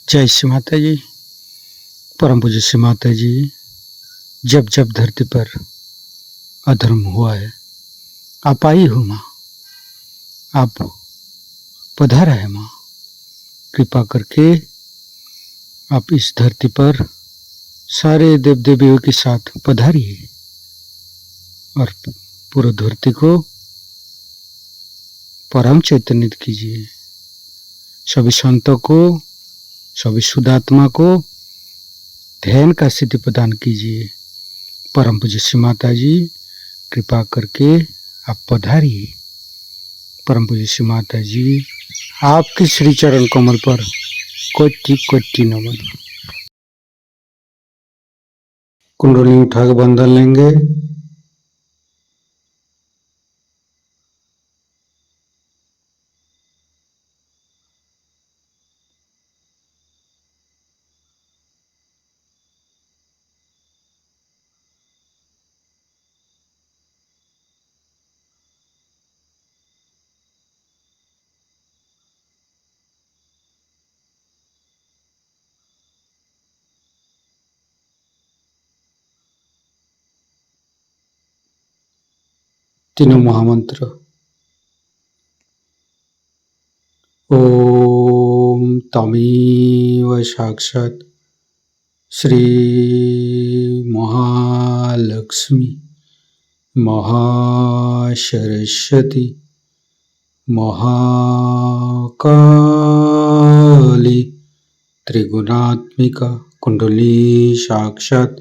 जय श्री माता जी। परम पूज्य श्री माता जी, जब जब धरती पर अधर्म हुआ है, आप आई हो माँ, आप पधारा है माँ। कृपा करके आप इस धरती पर सारे देव देवियों के साथ पधारिए और पूरी धरती को परम चैतन्य कीजिए। सभी संतों को, सभी शुद्धात्मा को ध्यान का सिद्धि प्रदान कीजिए। परम पूज्य श्री माता जी, कृपा करके आप पधारिए। परम पूज्य श्री माता जी, आपके श्री चरण कमल पर कोटि कोटि नमन। कुंडली उठा के बंधन लेंगे। तीनों महामंत्र। ओम तमेव साक्षात् श्री महालक्ष्मी महासरस्वती महाकाली त्रिगुणात्मिका कुंडली साक्षात्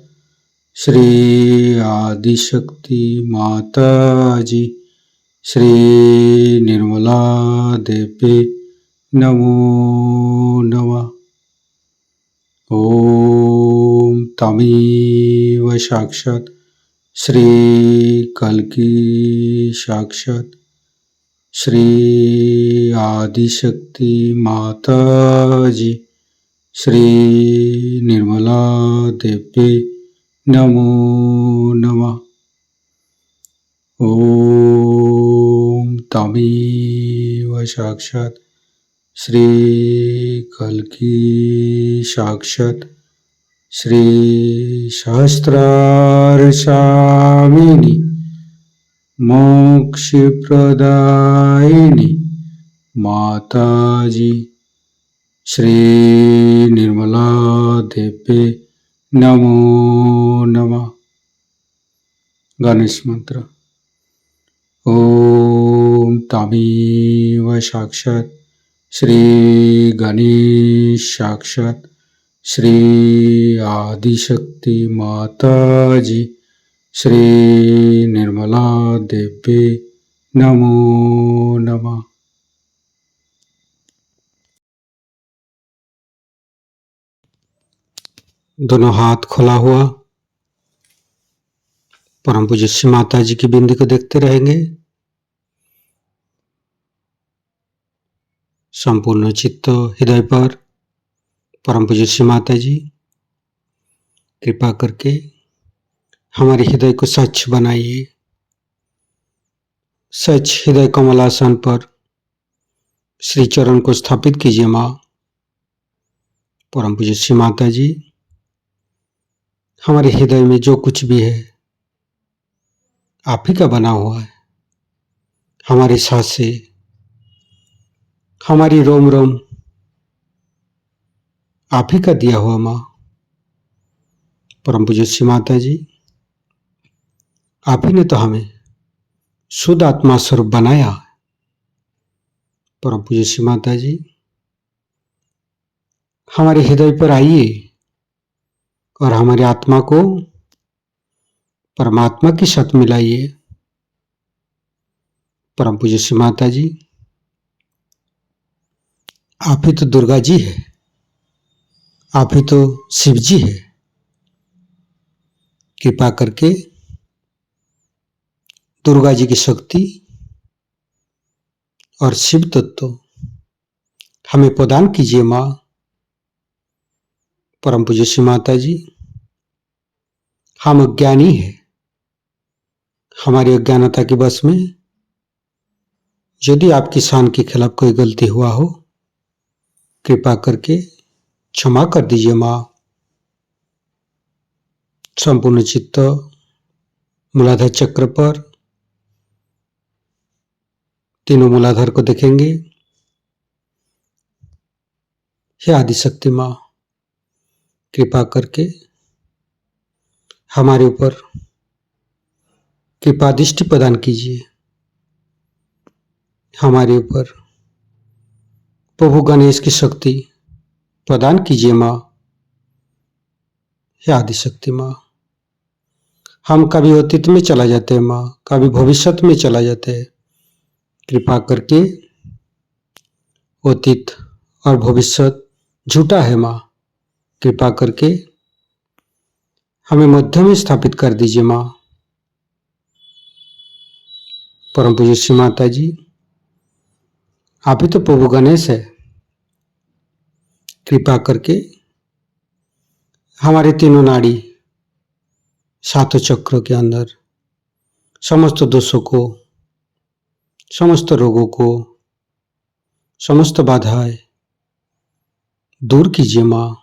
श्री आदिशक्ति माता जी श्री निर्मला देवी नमो नमः। ओम तमेव साक्षात् श्री कल्की साक्षात् श्री आदिशक्ति माता जी श्री निर्मला देवी नमो नमः। ओम तमेव साक्षात् श्री कल्की साक्षात् श्री सहस्रार स्वामिनी मोक्ष प्रदायिनी माता जी श्री निर्मला देवी नमो नमः। गणेश मंत्र। ओम तमेव साक्षात् श्री गणेश साक्षात् श्री आदिशक्ति माता जी श्री निर्मला देवी नमो नमः। दोनों हाथ खुला हुआ परम पूज्य श्री माता जी की बिंदी को देखते रहेंगे। संपूर्ण चित्त हृदय पर परम पूज्य श्री माता जी कृपा करके हमारे हृदय को स्वच्छ बनाइए। स्वच्छ हृदय कमलासन पर श्री चरण को स्थापित कीजिए माँ। परम पूज्य श्री माता जी, हमारे हृदय में जो कुछ भी है आप ही का बना हुआ है। हमारी सांसें, हमारी रोम रोम आप ही का दिया हुआ माँ। परम पूज्य श्री माता जी, आप ही ने तो हमें शुद्ध आत्मा स्वरूप बनाया। परम पूज्य श्री माता जी, हमारे हृदय पर आइए और हमारी आत्मा को परमात्मा के साथ मिलाइए। परम पूज्य श्री माता जी, आप ही तो दुर्गा जी है, आप ही तो शिव जी है। कृपा करके दुर्गा जी की शक्ति और शिव तत्व हमें प्रदान कीजिए माँ। परम पूज्य श्री माता जी, हम अज्ञानी है, हमारी अज्ञानता के बस में यदि आपकी शान के खिलाफ कोई गलती हुआ हो, कृपा करके क्षमा कर दीजिए माँ। संपूर्ण चित्त मूलाधार चक्र पर, तीनों मूलाधार को देखेंगे। हे आदिशक्ति माँ, कृपा करके हमारे ऊपर कृपा दृष्टि प्रदान कीजिए। हमारे ऊपर प्रभु गणेश की शक्ति प्रदान कीजिए माँ। हे आदिशक्ति माँ, हम कभी अतीत में चला जाते हैं माँ, कभी भविष्य में चला जाते हैं। कृपा करके अतीत और भविष्य झूठा है माँ, कृपा करके हमें मध्य में स्थापित कर दीजिए माँ। परम पूज्य श्री माता जी, आप ही तो प्रभु गणेश है। कृपा करके हमारे तीनों नाड़ी, सातों चक्रों के अंदर समस्त दोषों को, समस्त रोगों को, समस्त बाधाएं दूर कीजिए माँ।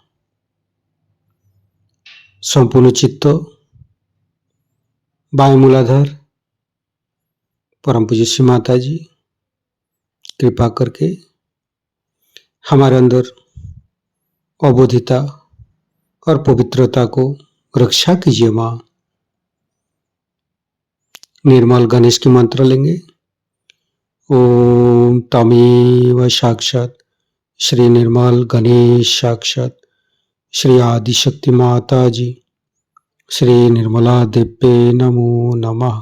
संपूर्ण चित्त बाएं मूलाधार, परम पूज्य श्री माता जी, कृपा करके हमारे अंदर अबोधिता और पवित्रता को रक्षा कीजिए माँ। निर्मल गणेश की मंत्र लेंगे। ओम तमेव साक्षात श्री निर्मल गणेश साक्षात श्री आदिशक्ति माता जी श्री निर्मला देव्ये नमो नमः।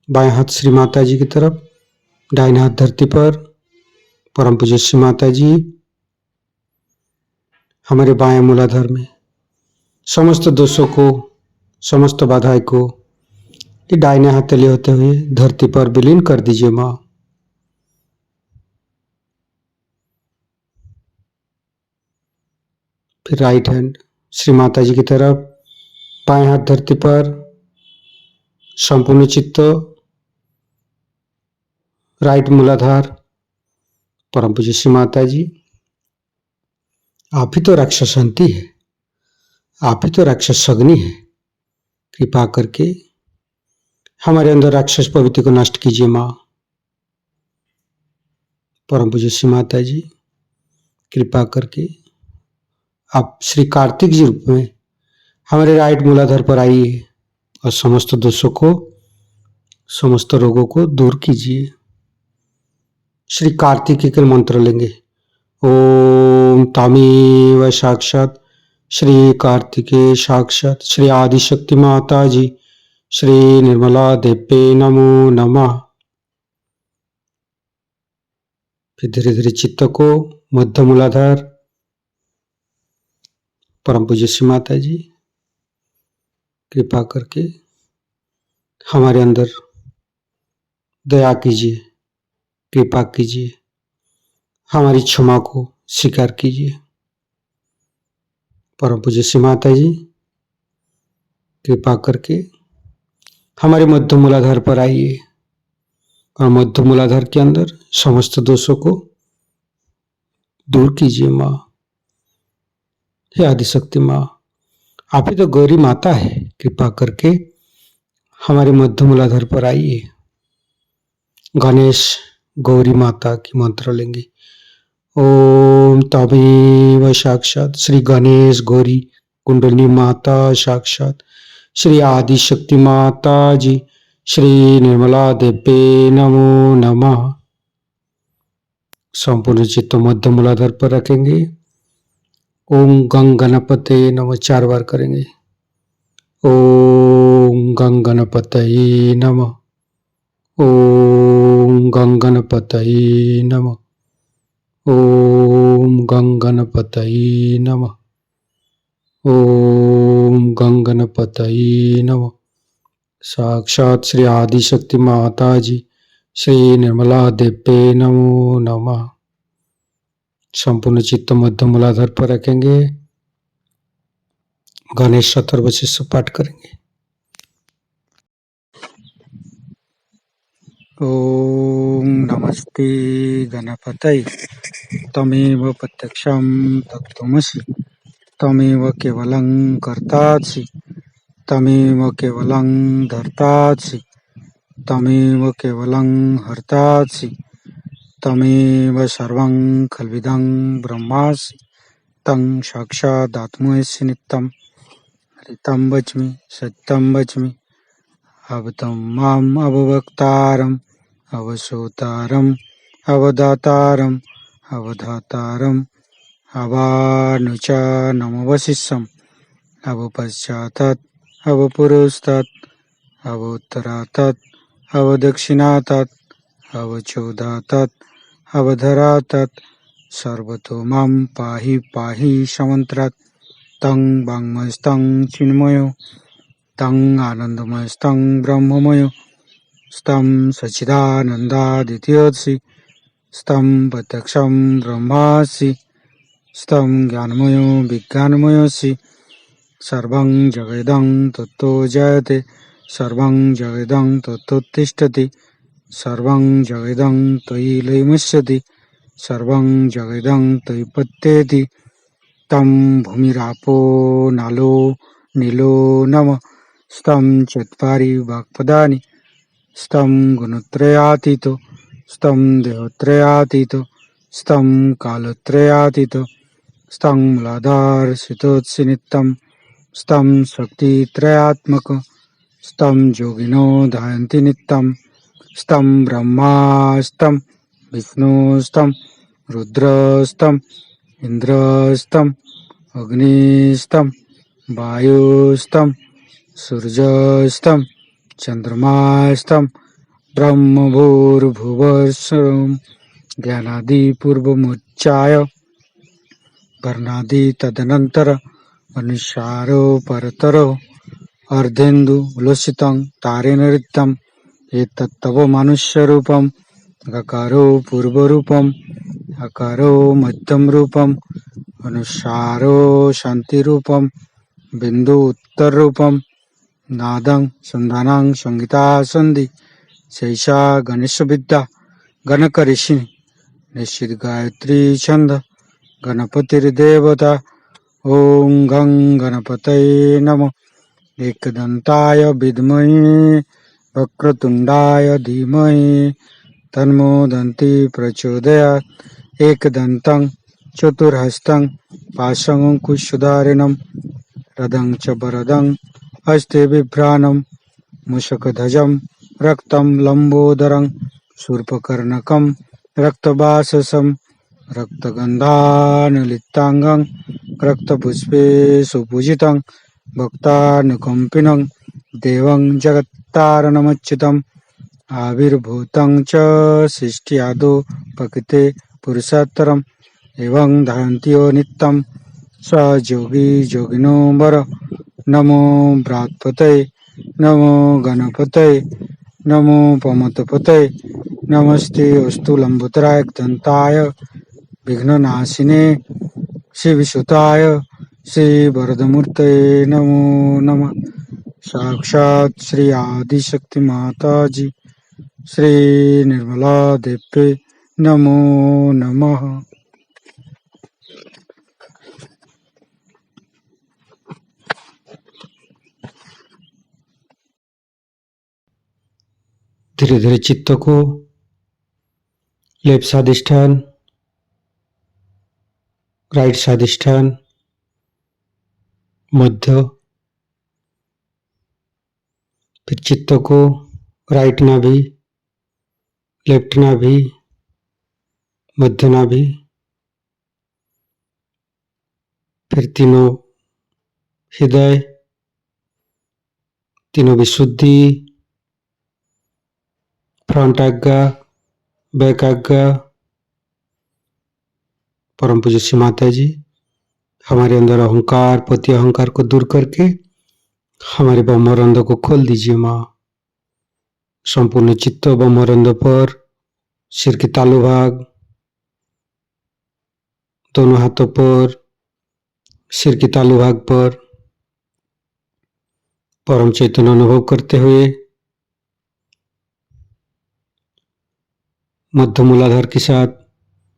बाएं हाथ श्री माता जी की तरफ, दाहिने हाथ धरती पर। परम पूज्य श्री माता जी हमारे बाएं मूलाधार में समस्त दोषों को, समस्त बाधाएं को ये दाहिने हाथ तले होते हुए धरती पर विलीन कर दीजिए माँ। फिर राइट हैंड श्री माता जी की तरफ, बाएं हाथ धरती पर, संपूर्ण चित्त राइट मूलाधार। परम पूज्य श्री माता जी, आप ही तो राक्षसंती है, आप ही तो राक्षस अग्नि है। कृपा करके हमारे अंदर राक्षस प्रवृत्ति को नष्ट कीजिए माँ। परम पूज्य श्री माता जी, कृपा करके आप श्री कार्तिक जी रूप में हमारे राइट मूलाधार पर आइए और समस्त दोषों को, समस्त रोगों को दूर कीजिए। श्री कार्तिक के मंत्र लेंगे। ओम तमेव साक्षात श्री कार्तिके साक्षात श्री आदिशक्ति माता जी श्री निर्मला देव्ये नमो नमः। फिर धीरे धीरे चित्त को मध्य मूलाधार, परम पूज्य श्री माता जी, कृपा करके हमारे अंदर दया कीजिए, कृपा कीजिए, हमारी क्षमा को स्वीकार कीजिए। परम पूज्य श्री माता जी, कृपा करके हमारे मध्य मूलाधार पर आइए और मध्य मूलाधार के अंदर समस्त दोषों को दूर कीजिए माँ। हे आदिशक्ति माँ, आप ही तो गौरी माता है। कृपा करके हमारे मध्य मूलाधार पर आइए। गणेश गौरी माता की मंत्र लेंगे। ओम तमेव साक्षात श्री गणेश गौरी कुंडली माता साक्षात श्री आदिशक्ति माता जी श्री निर्मला देव्ये नमो नमः। संपूर्ण चित्त मध्य मूलाधार पर रखेंगे। ओम गंग गणपते नमः 4 बार करेंगे। ओम गंग गणपतये नमः। ओम गंग गणपतये नमः। ओम गंग गणपतये नमः। ओम गंग गणपतये नमः। साक्षात श्री आदिशक्ति माता जी श्री निर्मला देव्ये नमो नमः। संपूर्ण चित्त मध्य मूलाधार पर रखेंगे। गणेश अथर्वशीष पाठ करेंगे। ओम नमस्ते गणपतये तमेव प्रत्यक्षं तत्त्वमसि तमेव केवलं कर्तासि तमेव केवलं धर्तासि तमेव केवलं हर्तासि तमेव सर्वं खल्विदं ब्रह्मासि तं साक्षादात्मसि नित्यं ऋतं वच्मि सत्यं वच्मि अवतं माम् अववक्तारम् अवसोतारम् अवदातारम् अवधातारम् अवानुचानमवशिष्यम् अवपश्चातात् अवपुरस्तात् अवोत्तरातात् अवदक्षिणातात् अवचोदातात् अवधरातात् सर्वतो मां पाहि पाहि समन्त्रात् तं वाङ्मयस्तं चिन्मयो तं आनन्दमयस्तं ब्रह्ममयो स्तं सच्चिदानन्दादित्यसि स्तं प्रत्यक्षं ब्रह्मासि स्तं ज्ञानमयो विज्ञानमयोऽसि सर्वं जगदं तत्तो जयते सर्वं जगदं तत्तोत्तिष्ठति सर्वं जगदं त्वयि लयमुच्यते सर्वं जगदं त्वयि पत्येति तं भूमिरापो नालो नीलो नमः स्तं चत्वारि वाक्पदानि स्तं गुणत्रयातीतो स्तं देहत्रयातीतो स्तं कालत्रयातीतो स्तं मूलाधारसितोत्सि नित्यं स्तं शक्तित्रयात्मक स्तं योगिनो ध्यायन्ति नित्यं स्तं ब्रह्मा स्तं विष्णु स्तं रुद्रस्तं इन्द्रस्तं अग्निस्तं वायुस्तं सूर्यस्तं चन्द्रमास्तं ब्रह्मभूर्भुवस्सुरं ज्ञानादिपूर्वमुच्चाय वर्णादि तदनन्तर अनुसारो परतरो अर्धेन्दु उल्लसितं तारेण ऋतं एतत्तव मनुष्यरूपम् अकारो पूर्वरूपम् अकारो मध्यमरूपम् अनुसारो शान्तिरूपम् बिन्दु उत्तररूपम् नादं सन्धानं संहिता सन्धि शैषा गणेशविद्या गणकऋषि निश्चित गायत्री छंद गणपतिर्देवता ओं गं गणपतये नमः एकदन्ताय विद्महे वक्रतुण्डाय धीमहि तन्नो दन्ति प्रचोदयात् एकदन्तं चतुर्हस्तं पाशमङ्कुशधारिणं रदं च वरदं हस्ते बिभ्राणं मूषकध्वजं रक्तं लम्बोदरं शूर्पकर्णकं रक्तवाससं रक्तगन्धानुलिप्ताङ्गं रक्तपुष्पे सुपूजितं भक्तानुकम्पिनं देवं जगत्तारणमच्युतम् आविर्भूतं च सृष्ट्यादौ प्रकृते पुरुषोत्तरम् एवं ध्यायन्ति यो नित्यं स योगी योगिनो वर नमो बृहत्पतये नमो गणपतये नमो पमतपतये नमस्ते अस्तु लंबोदराय दंताय विघ्ननाशिने श्रीविसुताय श्रीवरदमूर्तये नमो नमः साक्षात् श्री आदिशक्ति माताजी श्री निर्मला देवी नमो नमः। धीरे धीरे चित्त को लेफ्ट स्वादिष्ठान राइट स्वादिष्ठान मध्य, फिर चित्त को राइट नाभि लेफ्ट नाभि मध्य नाभि, फिर तीनों हृदय तीनों विशुद्धि फ्रंट आज्ञा बैक आज्ञा। परम पूज्य श्री माता जी हमारे अंदर अहंकार पति अहंकार को दूर करके हमारे ब्रह्मरंध्र को खोल दीजिए माँ। संपूर्ण चित्त ब्रह्मरंध्र पर सिर के तालु भाग दोनों हाथों पर सिर के तालु भाग पर परम चैतन्य अनुभव करते हुए मध्य मूलाधार के साथ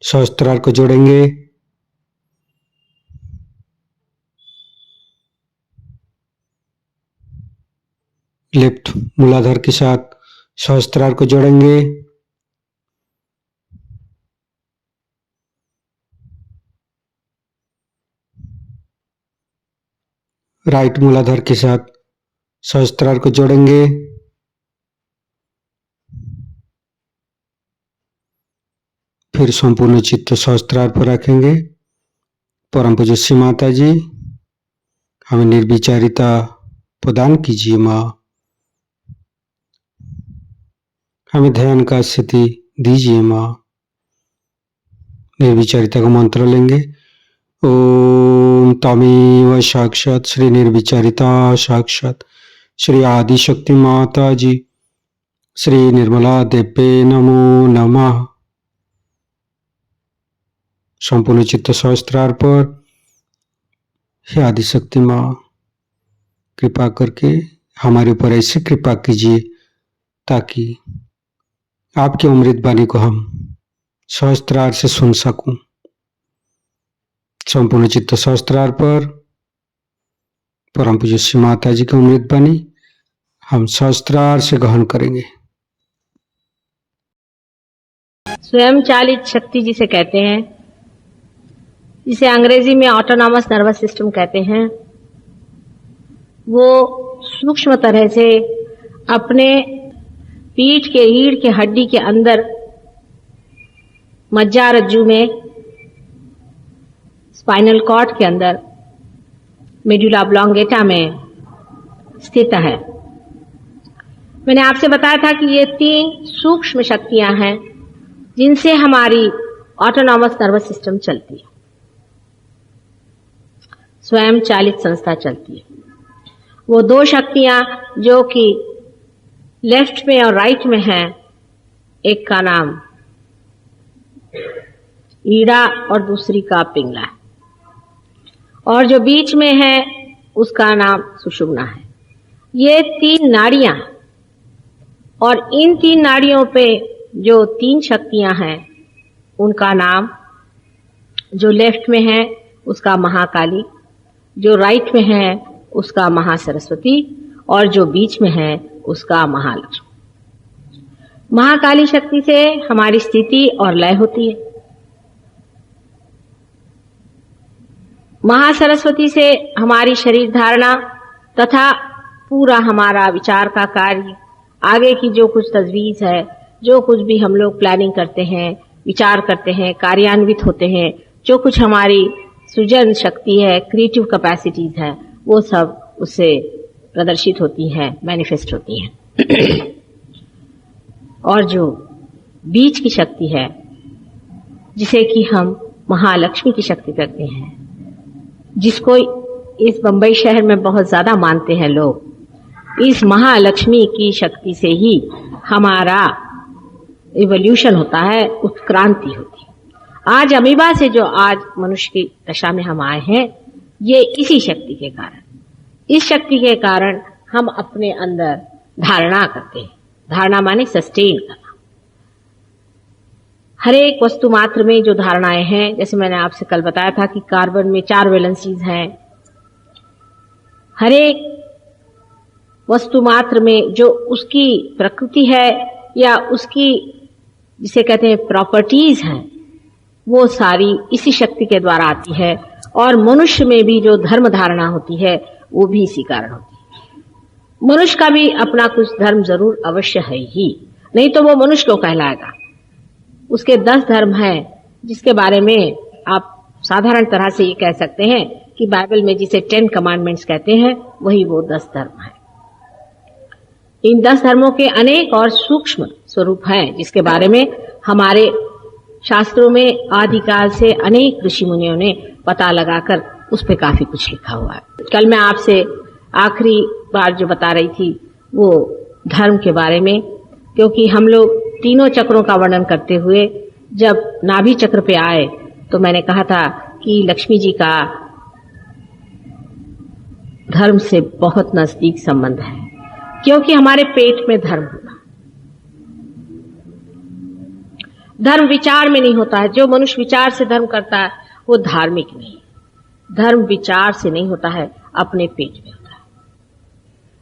सहस्त्रार को जोड़ेंगे। लेफ्ट मूलाधार के साथ सहस्त्रार को जोड़ेंगे। राइट मूलाधार के साथ सहस्त्रार को जोड़ेंगे। फिर संपूर्ण चित्त सहस्त्रार पर रखेंगे। परम पूज्य श्री माता जी, हमें निर्विचारिता प्रदान कीजिए माँ। हमें ध्यान का स्थिति दीजिए माँ। निर्विचारिता का मंत्र लेंगे। ओम तमेव साक्षात श्री निर्विचारिता साक्षात श्री आदिशक्ति माता जी श्री निर्मला देवे नमो नमः। संपूर्ण चित्त सहस्त्रार पर हे आदिशक्ति माँ, कृपा करके हमारे ऊपर ऐसी कृपा कीजिए ताकि आपकी अमृत वाणी को हम सहस्त्रार से सुन सकूं। संपूर्ण चित्त सहस्त्रार पर परम पूज्य श्री माता जी की अमृत वाणी हम सहस्त्रार से ग्रहण करेंगे। स्वयं चालित शक्ति जिसे कहते हैं, जिसे अंग्रेजी में ऑटोनॉमस नर्वस सिस्टम कहते हैं, वो सूक्ष्म तरह से अपने पीठ के रीढ़ के हड्डी के अंदर मज्जारज्जु में, स्पाइनल कॉर्ड के अंदर, मेडुला ऑब्लोंगेटा में स्थित है। मैंने आपसे बताया था कि ये 3 सूक्ष्म शक्तियां हैं जिनसे हमारी ऑटोनॉमस नर्वस सिस्टम चलती है, स्वयं चालित संस्था चलती है। वो 2 शक्तियां जो कि लेफ्ट में और राइट में हैं, एक का नाम ईड़ा और दूसरी का पिंगला है, और जो बीच में है उसका नाम सुषुम्ना है। ये 3 नाड़ियां, और इन 3 नाड़ियों पे जो 3 शक्तियां हैं उनका नाम, जो लेफ्ट में है उसका महाकाली, जो राइट में है उसका महासरस्वती, और जो बीच में है उसका महालक्ष्मी। महाकाली शक्ति से हमारी स्थिति और लय होती है। महासरस्वती से हमारी शरीर धारणा तथा पूरा हमारा विचार का कार्य, आगे की जो कुछ तजवीज है, जो कुछ भी हम लोग प्लानिंग करते हैं, विचार करते हैं, कार्यान्वित होते हैं, जो कुछ हमारी सृजन शक्ति है, क्रिएटिव कैपेसिटीज है, वो सब उससे प्रदर्शित होती हैं, मैनिफेस्ट होती हैं। और जो बीच की शक्ति है, जिसे कि हम महालक्ष्मी की शक्ति कहते हैं, जिसको इस बंबई शहर में बहुत ज्यादा मानते हैं लोग, इस महालक्ष्मी की शक्ति से ही हमारा इवोल्यूशन होता है, उत्क्रांति होती है। आज अमीबा से जो आज मनुष्य की दशा में हम आए हैं, ये इसी शक्ति के कारण, इस शक्ति के कारण हम अपने अंदर धारणा करते हैं। धारणा माने सस्टेन करना। हर एक वस्तु मात्र में जो धारणाएं हैं, जैसे मैंने आपसे कल बताया था कि कार्बन में 4 वैलेंसीज हैं। हर एक वस्तु मात्र में जो उसकी प्रकृति है या उसकी जिसे कहते हैं प्रॉपर्टीज हैं, वो सारी इसी शक्ति के द्वारा आती है। और मनुष्य में भी जो धर्म धारणा होती है, वो भी इसी कारण होती है। मनुष्य का भी अपना कुछ धर्म जरूर अवश्य है ही, नहीं तो वो मनुष्य क्यों कहलाएगा। उसके 10 धर्म हैं, जिसके बारे में आप साधारण तरह से ये कह सकते हैं कि बाइबल में जिसे 10 कमांडमेंट्स कहते हैं, वही वो 10 धर्म हैं। इन 10 धर्मों के अनेक और सूक्ष्म स्वरूप हैं, जिसके बारे में हमारे शास्त्रों में आदिकाल से अनेक ऋषि मुनियों ने पता लगाकर उस पर काफी कुछ लिखा हुआ है। कल मैं आपसे आखिरी बार जो बता रही थी वो धर्म के बारे में, क्योंकि हम लोग तीनों चक्रों का वर्णन करते हुए जब नाभि चक्र पे आए तो मैंने कहा था कि लक्ष्मी जी का धर्म से बहुत नजदीक संबंध है, क्योंकि हमारे पेट में धर्म होगा। धर्म विचार में नहीं होता है। जो मनुष्य विचार से धर्म करता है वो धार्मिक नहीं है। धर्म विचार से नहीं होता है, अपने पेट में होता है।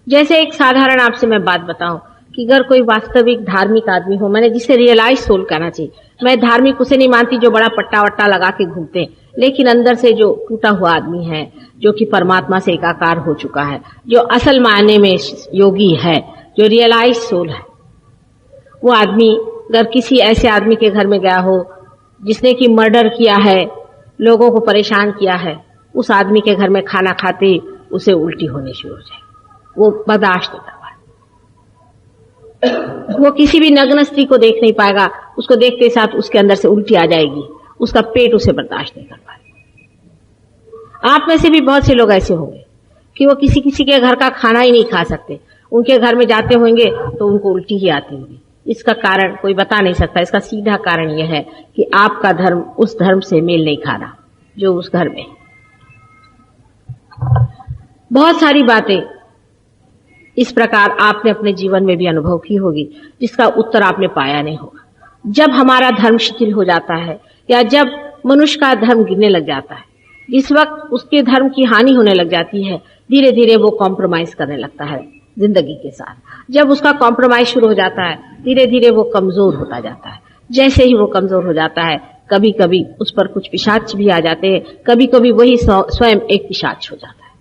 जैसे एक साधारण आपसे मैं बात बताऊं कि अगर कोई वास्तविक धार्मिक आदमी हो, मैंने जिसे रियलाइज सोल कहना चाहिए, मैं धार्मिक उसे नहीं मानती जो बड़ा पट्टा वट्टा लगा के घूमते हैं, लेकिन अंदर से जो टूटा हुआ आदमी है, जो कि परमात्मा से एकाकार हो चुका है, जो असल मायने में योगी है, जो रियलाइज सोल है, वो आदमी अगर किसी ऐसे आदमी के घर में गया हो जिसने कि मर्डर किया है, लोगों को परेशान किया है, उस आदमी के घर में खाना खाते उसे उल्टी होने शुरू हो जाए, वो बर्दाश्त नहीं कर पाए। वो किसी भी नग्न स्त्री को देख नहीं पाएगा, उसको देखते साथ उसके अंदर से उल्टी आ जाएगी, उसका पेट उसे बर्दाश्त नहीं कर पाएगा। आप में से भी बहुत से लोग ऐसे होंगे कि वो किसी किसी के घर का खाना ही नहीं खा सकते, उनके घर में जाते होंगे तो उनको उल्टी ही आती होगी। इसका कारण कोई बता नहीं सकता। इसका सीधा कारण यह है कि आपका धर्म उस धर्म से मेल नहीं खा रहा जो उस घर में। बहुत सारी बातें इस प्रकार आपने अपने जीवन में भी अनुभव की होगी, जिसका उत्तर आपने पाया नहीं होगा। जब हमारा धर्म शिथिल हो जाता है या जब मनुष्य का धर्म गिरने लग जाता है, जिस वक्त उसके धर्म की हानि होने लग जाती है, धीरे धीरे वो कॉम्प्रोमाइज करने लगता है जिंदगी के साथ। जब उसका कॉम्प्रोमाइज शुरू हो जाता है, धीरे धीरे वो कमजोर होता जाता है। जैसे ही वो कमजोर हो जाता है, कभी कभी उस पर कुछ पिशाच भी आ जाते हैं, कभी कभी वही स्वयं एक पिशाच हो जाता है।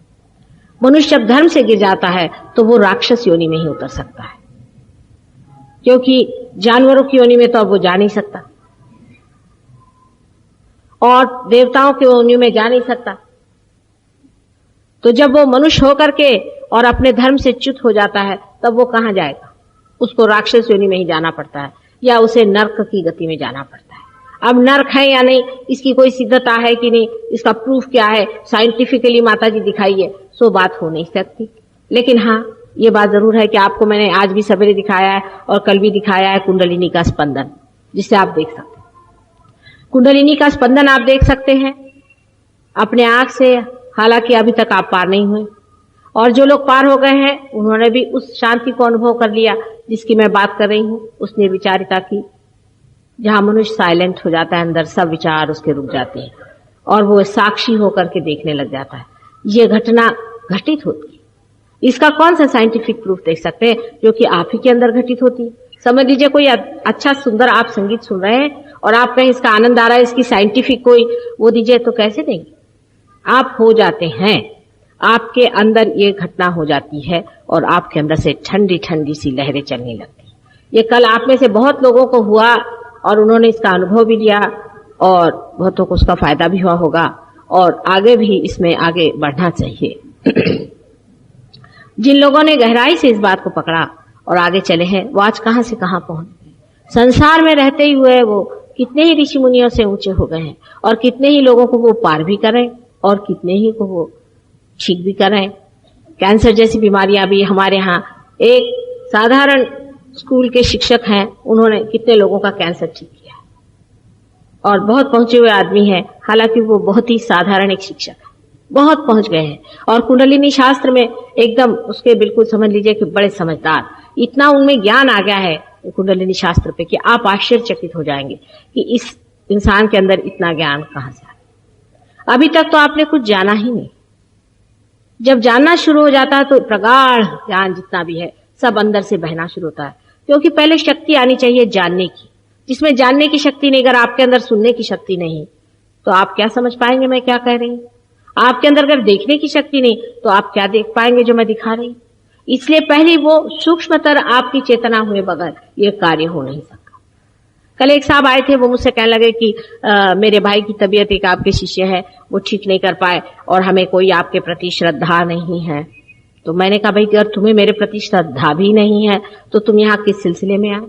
मनुष्य जब धर्म से गिर जाता है तो वो राक्षस योनि में ही उतर सकता है, क्योंकि जानवरों की योनि में तो अब वो जा नहीं सकता और देवताओं की योनि में जा नहीं सकता। तो जब वो मनुष्य होकर के और अपने धर्म से च्युत हो जाता है, तब वो कहां जाएगा? उसको राक्षस योनि में ही जाना पड़ता है या उसे नर्क की गति में जाना पड़ता है। अब नर्क है या नहीं, इसकी कोई सिद्धता है कि नहीं, इसका प्रूफ क्या है, साइंटिफिकली माता जी दिखाइए, सो बात हो नहीं सकती। लेकिन हाँ, ये बात जरूर है कि आपको मैंने आज भी सवेरे दिखाया है और कल भी दिखाया है कुंडलिनी का स्पंदन, जिससे आप देख सकते हैं। कुंडलिनी का स्पंदन आप देख सकते हैं अपने आंख से, हालांकि अभी तक आप पार नहीं हुए, और जो लोग पार हो गए हैं उन्होंने भी उस शांति को अनुभव कर लिया जिसकी मैं बात कर रही हूं, उस निर्विचारिता की, जहां मनुष्य साइलेंट हो जाता है, अंदर सब विचार उसके रुक जाते हैं और वो साक्षी होकर के देखने लग जाता है। ये घटना घटित होती है, इसका कौन सा साइंटिफिक प्रूफ देख सकते हैं जो कि आप ही के अंदर घटित होती है? समझ लीजिए कोई अच्छा सुंदर आप संगीत सुन रहे हैं और आप कहें इसका आनंद आ रहा है, इसकी साइंटिफिक कोई वो दीजिए, तो कैसे देंगे? आप हो जाते हैं, आपके अंदर ये घटना हो जाती है और आपके अंदर से ठंडी ठंडी सी लहरें चलने लगती। ये कल आप में से बहुत लोगों को हुआ और उन्होंने इसका अनुभव भी लिया और बहुतों को उसका फायदा भी हुआ होगा और आगे भी इसमें आगे बढ़ना चाहिए। जिन लोगों ने गहराई से इस बात को पकड़ा और आगे चले हैं, वो आज कहां से कहां पहुंच गए। संसार में रहते ही हुए वो कितने ही ऋषि मुनियों से ऊंचे हो गए हैं और कितने ही लोगों को वो पार भी करें और कितने ही को वो ठीक भी करें। कैंसर जैसी बीमारियां भी हमारे यहाँ, एक साधारण स्कूल के शिक्षक हैं, उन्होंने कितने लोगों का कैंसर ठीक किया और बहुत पहुंचे हुए आदमी हैं, हालांकि वो बहुत ही साधारण एक शिक्षक है, बहुत पहुंच गए हैं। और कुंडलिनी शास्त्र में एकदम उसके बिल्कुल समझ लीजिए कि बड़े समझदार, इतना उनमें ज्ञान आ गया है कुंडलिनी शास्त्र पे कि आप आश्चर्यचकित हो जाएंगे कि इस इंसान के अंदर इतना ज्ञान कहां से आया। अभी तक तो आपने कुछ जाना ही नहीं। जब जानना शुरू हो जाता है तो प्रगाढ़ ज्ञान जितना भी है सब अंदर से बहना शुरू होता है, क्योंकि पहले शक्ति आनी चाहिए जानने की, जिसमें जानने की शक्ति नहीं, अगर आपके अंदर सुनने की शक्ति नहीं तो आप क्या समझ पाएंगे मैं क्या कह रही हूं। आपके अंदर अगर देखने की शक्ति नहीं तो आप क्या देख पाएंगे जो मैं दिखा रही हूं। इसलिए पहले वो सूक्ष्मतर आपकी चेतना हुए बगैर ये कार्य हो नहीं सकता। कल एक साहब आए थे, वो मुझसे कहने लगे कि मेरे भाई की तबीयत, एक आपके शिष्य है, वो ठीक नहीं कर पाए और हमें कोई आपके प्रति श्रद्धा नहीं है। तो मैंने कहा, भाई अगर तुम्हें मेरे प्रति श्रद्धा भी नहीं है तो तुम यहाँ किस सिलसिले में आए?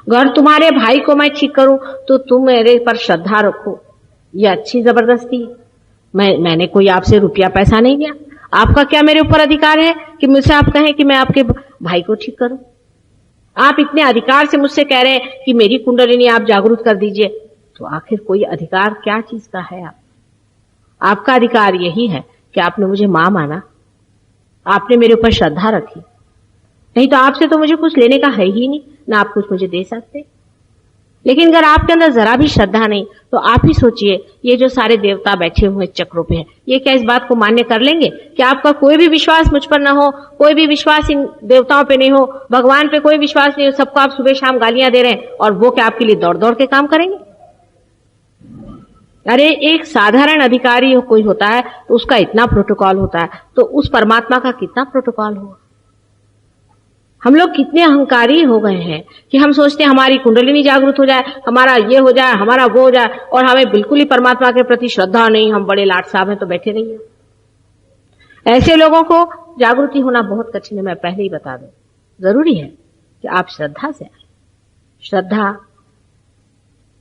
अगर तुम्हारे भाई को मैं ठीक करूं तो तुम मेरे पर श्रद्धा रखो, ये अच्छी जबरदस्ती है। मैंने कोई आपसे रुपया पैसा नहीं लिया, आपका क्या मेरे ऊपर अधिकार है कि मुझसे आप कहें कि मैं आपके भाई को ठीक करूं? आप इतने अधिकार से मुझसे कह रहे हैं कि मेरी कुंडलिनी आप जागरूक कर दीजिए, तो आखिर कोई अधिकार क्या चीज का है? आपका अधिकार यही है कि आपने मुझे मां माना, आपने मेरे ऊपर श्रद्धा रखी, नहीं तो आपसे तो मुझे कुछ लेने का है ही नहीं, ना आप कुछ मुझे दे सकते। लेकिन अगर आपके अंदर जरा भी श्रद्धा नहीं, तो आप ही सोचिए ये जो सारे देवता बैठे हुए चक्रों पे हैं, ये क्या इस बात को मान्य कर लेंगे कि आपका कोई भी विश्वास मुझ पर ना हो, कोई भी विश्वास इन देवताओं पे नहीं हो, भगवान पे कोई विश्वास नहीं हो, सबको आप सुबह शाम गालियां दे रहे हैं और वो क्या आपके लिए दौड़ दौड़ के काम करेंगे? अरे एक साधारण अधिकारी कोई होता है तो उसका इतना प्रोटोकॉल होता है, तो उस परमात्मा का कितना प्रोटोकॉल होगा? हम लोग कितने अहंकारी हो गए हैं कि हम सोचते हैं हमारी कुंडलिनी जागृत हो जाए, हमारा ये हो जाए, हमारा वो हो जाए, और हमें बिल्कुल ही परमात्मा के प्रति श्रद्धा नहीं, हम बड़े लाट साहब हैं तो बैठे रहिए। ऐसे लोगों को जागृति होना बहुत कठिन है, मैं पहले ही बता दूं। जरूरी है कि आप श्रद्धा से आए। श्रद्धा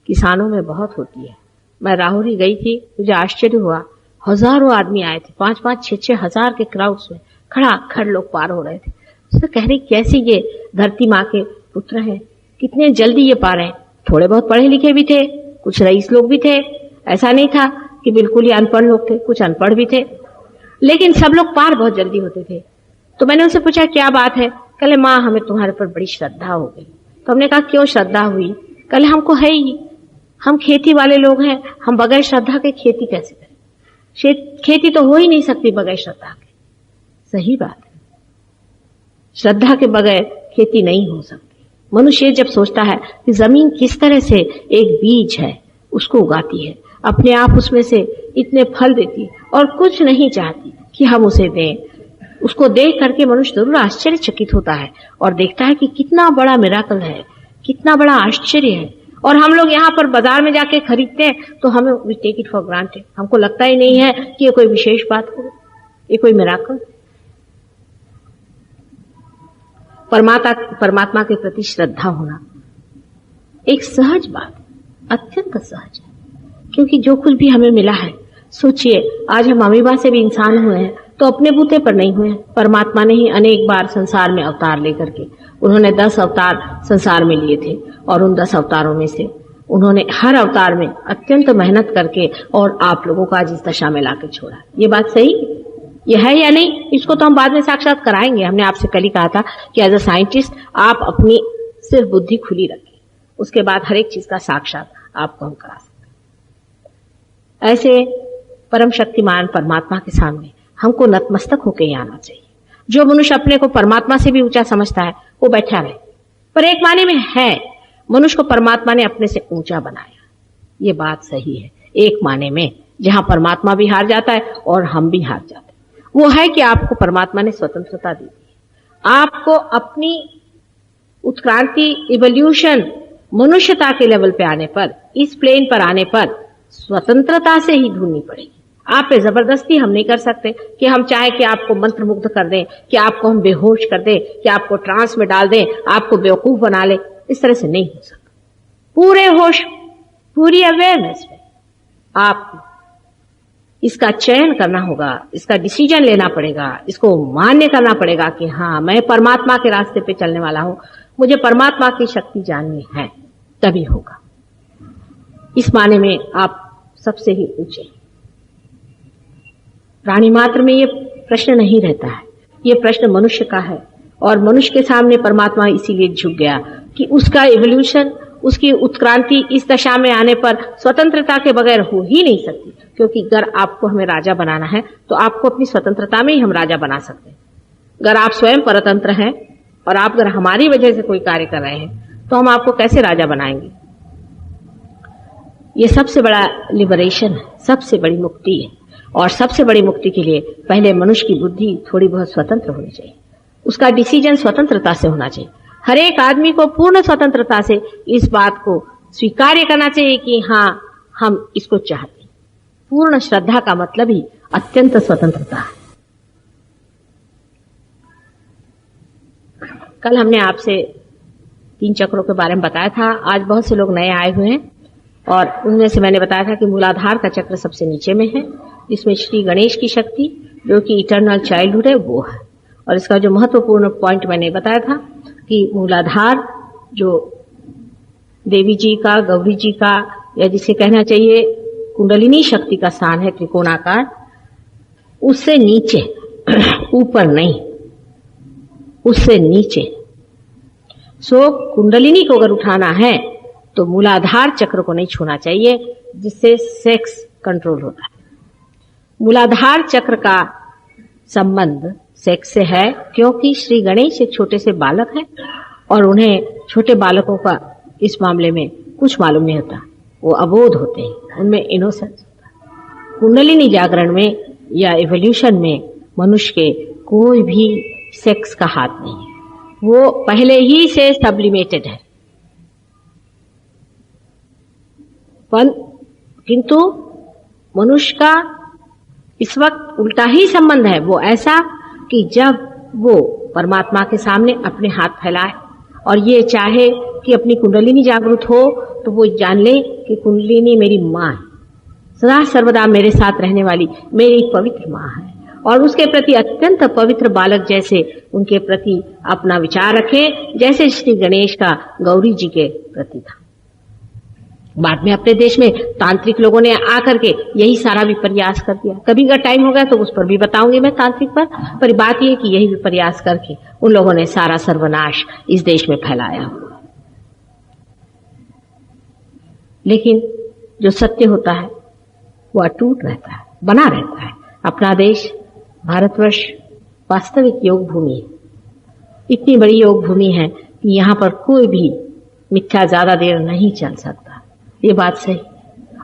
किसानों में बहुत होती है। मैं राहुरी गई थी, मुझे आश्चर्य हुआ, हजारों आदमी आए थे, 5-5, 6-6 हजार के क्राउड्स में खड़ा खड़ लोग पार हो रहे थे। तो कह रही कैसे ये धरती माँ के पुत्र हैं, कितने जल्दी ये पार हैं। थोड़े बहुत पढ़े लिखे भी थे, कुछ रईस लोग भी थे, ऐसा नहीं था कि बिल्कुल ही अनपढ़ लोग थे, कुछ अनपढ़ भी थे, लेकिन सब लोग पार बहुत जल्दी होते थे। तो मैंने उनसे पूछा क्या बात है? कहले माँ हमें तुम्हारे पर बड़ी श्रद्धा हो गई। तो हमने कहा क्यों श्रद्धा हुई? कहले हमको है ही, हम खेती वाले लोग हैं, हम बगैर श्रद्धा के खेती कैसे करें? खेती तो हो ही नहीं सकती बगैर श्रद्धा के। सही बात है, श्रद्धा के बगैर खेती नहीं हो सकती। मनुष्य जब सोचता है कि जमीन किस तरह से एक बीज है, उसको उगाती है, अपने आप उसमें से इतने फल देती और कुछ नहीं चाहती कि हम उसे दें, उसको देख करके मनुष्य जरूर आश्चर्यचकित होता है और देखता है कि कितना बड़ा मिराकल है, कितना बड़ा आश्चर्य है। और हम लोग यहाँ पर बाजार में जाके खरीदते हैं तो हमें we take it for granted, हमको लगता ही नहीं है कि ये कोई विशेष बात हो, ये कोई मिराकल। परमात्मा के प्रति श्रद्धा होना एक सहज बात, अत्यंत सहज है, क्योंकि जो कुछ भी हमें मिला है, सोचिए आज हम अमीबा से भी इंसान हुए हैं तो अपने बूते पर नहीं हुए हैं। परमात्मा ने ही अनेक बार संसार में अवतार लेकर के, उन्होंने 10 अवतार संसार में लिए थे और उन 10 अवतारों में से उन्होंने हर अवतार में अत्यंत मेहनत करके और आप लोगों को आज इस दशा में लाके छोड़ा। ये बात सही ये है या नहीं, इसको तो हम बाद में साक्षात कराएंगे। हमने आपसे कल ही कहा था कि एज अ साइंटिस्ट आप अपनी सिर्फ बुद्धि खुली रखें, उसके बाद हर एक चीज का साक्षात आपको हम करा सकते हैं। ऐसे परम शक्तिमान परमात्मा के सामने हमको नतमस्तक होकर ही आना चाहिए। जो मनुष्य अपने को परमात्मा से भी ऊंचा समझता है वो बैठा रहे, पर एक माने में है मनुष्य को परमात्मा ने अपने से ऊंचा बनाया, ये बात सही है। एक माने में जहां परमात्मा भी हार जाता है और हम भी हार जाते हैं, वो है कि आपको परमात्मा ने स्वतंत्रता दी है। आपको अपनी उत्क्रांति, इवोल्यूशन, मनुष्यता के लेवल पे आने पर, इस प्लेन पर आने पर स्वतंत्रता से ही ढूंढनी पड़ेगी। आप पे जबरदस्ती हम नहीं कर सकते कि हम चाहे कि आपको मंत्र मुग्ध कर दें, कि आपको हम बेहोश कर दें, कि आपको ट्रांस में डाल दें, आपको बेवकूफ बना ले। इस तरह से नहीं हो सकता। पूरे होश, पूरी अवेयरनेस में आप इसका चयन करना होगा, इसका डिसीजन लेना पड़ेगा, इसको मान्य करना पड़ेगा कि हाँ मैं परमात्मा के रास्ते पे चलने वाला हूं, मुझे परमात्मा की शक्ति जाननी है, तभी होगा। इस माने में आप सबसे ही ऊंचे। प्राणी मात्र में ये प्रश्न नहीं रहता है, ये प्रश्न मनुष्य का है और मनुष्य के सामने परमात्मा इसीलिए झुक गया कि उसका इवोल्यूशन, उसकी उत्क्रांति इस दशा में आने पर स्वतंत्रता के बगैर हो ही नहीं सकती। क्योंकि अगर आपको हमें राजा बनाना है तो आपको अपनी स्वतंत्रता में ही हम राजा बना सकते हैं। अगर आप स्वयं परतंत्र हैं और आप अगर हमारी वजह से कोई कार्य कर रहे हैं तो हम आपको कैसे राजा बनाएंगे? ये सबसे बड़ा लिबरेशन है, सबसे बड़ी मुक्ति है। और सबसे बड़ी मुक्ति के लिए पहले मनुष्य की बुद्धि थोड़ी बहुत स्वतंत्र होनी चाहिए, उसका डिसीजन स्वतंत्रता से होना चाहिए। हर एक आदमी को पूर्ण स्वतंत्रता से इस बात को स्वीकार करना चाहिए कि हाँ हम इसको चाहते हैं। पूर्ण श्रद्धा का मतलब ही अत्यंत स्वतंत्रता है। कल हमने आपसे 3 चक्रों के बारे में बताया था। आज बहुत से लोग नए आए हुए हैं और उनमें से मैंने बताया था कि मूलाधार का चक्र सबसे नीचे में है, जिसमें श्री गणेश की शक्ति जो कि इटर्नल चाइल्डहुड है वो है। और इसका जो महत्वपूर्ण पॉइंट मैंने बताया था कि मूलाधार जो देवी जी का, गौरी जी का, या जिसे कहना चाहिए कुंडलिनी शक्ति का स्थान है त्रिकोणाकार, उससे नीचे, ऊपर नहीं, उससे नीचे। सो कुंडलिनी को अगर उठाना है तो मूलाधार चक्र को नहीं छूना चाहिए, जिससे सेक्स कंट्रोल होता है। मूलाधार चक्र का संबंध सेक्स से है, क्योंकि श्री गणेश एक छोटे से बालक हैं और उन्हें छोटे बालकों का इस मामले में कुछ मालूम नहीं होता, वो अबोध होते हैं, उनमें इनोसेंस होता है। कुंडलिनी जागरण में या एवोल्यूशन में मनुष्य के कोई भी सेक्स का हाथ नहीं है, वो पहले ही से सब्लिमेटेड है। किंतु मनुष्य का इस वक्त उल्टा ही संबंध है, वो ऐसा कि जब वो परमात्मा के सामने अपने हाथ फैलाए और ये चाहे कि अपनी कुंडलिनी जागृत हो, तो वो जान ले कि कुंडलिनी मेरी माँ है, सदा सर्वदा मेरे साथ रहने वाली मेरी पवित्र माँ है, और उसके प्रति अत्यंत पवित्र बालक जैसे उनके प्रति अपना विचार रखे, जैसे श्री गणेश का गौरी जी के प्रति था। बाद में अपने देश में तांत्रिक लोगों ने आकर के यही सारा विपर्यास कर दिया। कभी अगर टाइम होगा तो उस पर भी बताऊंगी मैं तांत्रिक पर बात यह कि यही विपर्यास करके उन लोगों ने सारा सर्वनाश इस देश में फैलाया। लेकिन जो सत्य होता है वो अटूट रहता है, बना रहता है। अपना देश भारतवर्ष वास्तविक योग भूमि है, इतनी बड़ी योग भूमि है कि यहाँ पर कोई भी मिथ्या ज्यादा देर नहीं चल सकता, ये बात सही।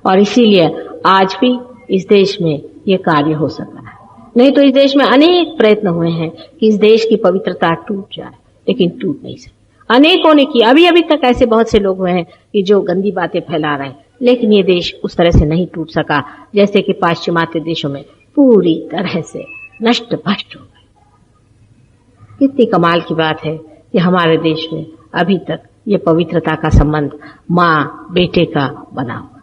और इसीलिए आज भी इस देश में ये कार्य हो सका है। नहीं तो इस देश में अनेक प्रयत्न हुए हैं कि इस देश की पवित्रता टूट जाए, लेकिन टूट नहीं सकी। अनेकों ने की, अभी तक ऐसे बहुत से लोग हुए हैं कि जो गंदी बातें फैला रहे हैं, लेकिन ये देश उस तरह से नहीं टूट सका जैसे कि पाश्चिमात्य देशों में पूरी तरह से नष्ट भ्रष्ट हो गए। कितनी कमाल की बात है कि हमारे देश में अभी तक ये पवित्रता का संबंध माँ बेटे का बना हुआ।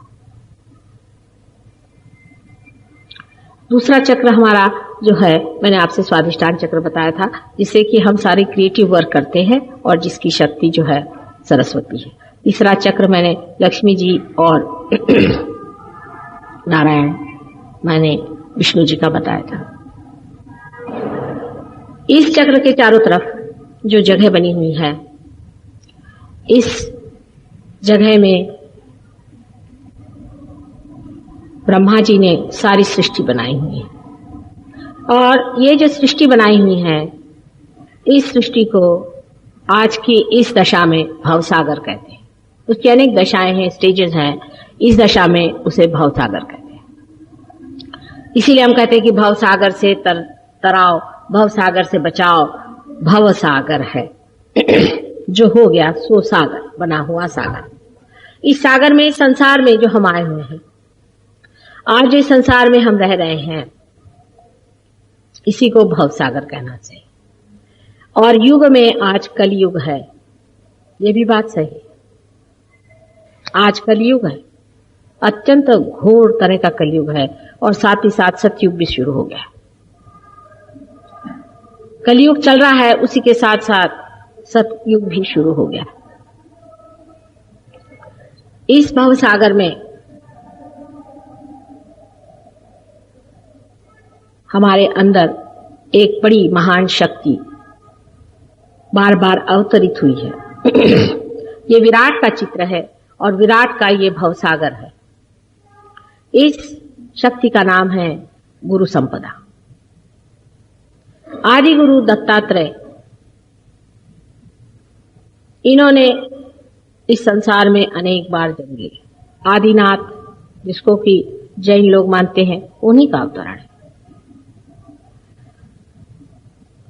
दूसरा चक्र हमारा जो है, मैंने आपसे स्वादिष्टान चक्र बताया था, जिससे कि हम सारे क्रिएटिव वर्क करते हैं और जिसकी शक्ति जो है सरस्वती है। तीसरा चक्र मैंने लक्ष्मी जी और नारायण मैंने विष्णु जी का बताया था। इस चक्र के चारों तरफ जो जगह बनी हुई है, इस जगह में ब्रह्मा जी ने सारी सृष्टि बनाई हुई है, और ये जो सृष्टि बनाई हुई है, इस सृष्टि को आज की इस दशा में भवसागर कहते हैं। उसकी अनेक दशाएं हैं, स्टेजेस हैं, इस दशा में उसे भवसागर कहते हैं। इसीलिए हम कहते हैं कि भवसागर से तराओ, भवसागर से बचाओ, भवसागर है जो हो गया सो सागर, बना हुआ सागर। इस सागर में, इस संसार में जो हम आए हुए हैं, आज जो संसार में हम रह रहे हैं, इसी को भवसागर कहना चाहिए। और युग में आज कलयुग है, ये भी बात सही है। आज कलयुग है, अत्यंत घोर तरह का कलयुग है, और साथ ही साथ सतयुग भी शुरू हो गया। कलयुग चल रहा है, उसी के साथ साथ सतयुग भी शुरू हो गया। इस भवसागर में हमारे अंदर एक बड़ी महान शक्ति बार बार अवतरित हुई है। ये विराट का चित्र है और विराट का ये भवसागर है। इस शक्ति का नाम है गुरु संपदा। आदि गुरु दत्तात्रेय, इन्होंने इस संसार में अनेक बार जन्म लिया। आदिनाथ, जिसको कि जैन लोग मानते हैं, उन्हीं का अवतरण है।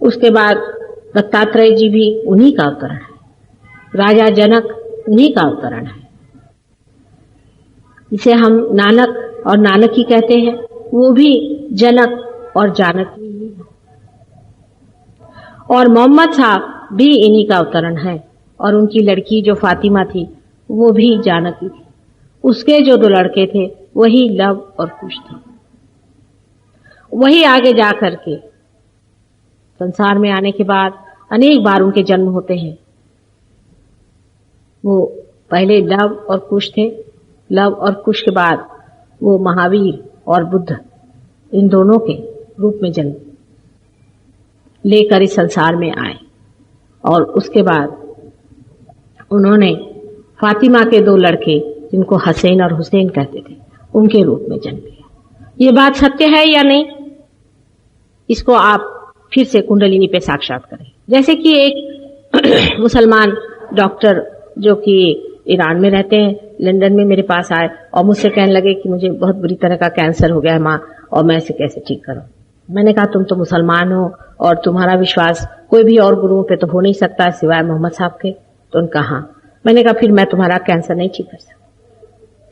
उसके बाद दत्तात्रेय जी भी उन्हीं का अवतरण है। राजा जनक उन्हीं का अवतरण है। जिसे हम नानक और नानकी कहते हैं, वो भी जनक और जानकी ही है। और मोहम्मद साहब भी इन्हीं का अवतरण है, और उनकी लड़की जो फातिमा थी वो भी जानकी थी। उसके जो दो लड़के थे वही लव और कुश थे। वही आगे जा करके संसार में आने के बाद अनेक बार उनके जन्म होते हैं। वो पहले लव और कुश थे, लव और कुश के बाद वो महावीर और बुद्ध, इन दोनों के रूप में जन्म लेकर इस संसार में आए। और उसके बाद उन्होंने फातिमा के 2 लड़के जिनको हसैन और हुसैन कहते थे, उनके रूप में जन्म लिया। ये बात सत्य है या नहीं, इसको आप फिर से कुंडलिनी पे साक्षात करें। जैसे कि एक मुसलमान डॉक्टर जो कि ईरान में रहते हैं, लंदन में मेरे पास आए और मुझसे कहने लगे कि मुझे बहुत बुरी तरह का कैंसर हो गया है माँ, और मैं इसे कैसे ठीक करूं। मैंने कहा तुम तो मुसलमान हो और तुम्हारा विश्वास कोई भी और गुरुओं पे तो हो नहीं सकता सिवाय मोहम्मद साहब के। तो उनका हाँ। मैंने कहा फिर मैं तुम्हारा कैंसर नहीं ठीक कर सकता।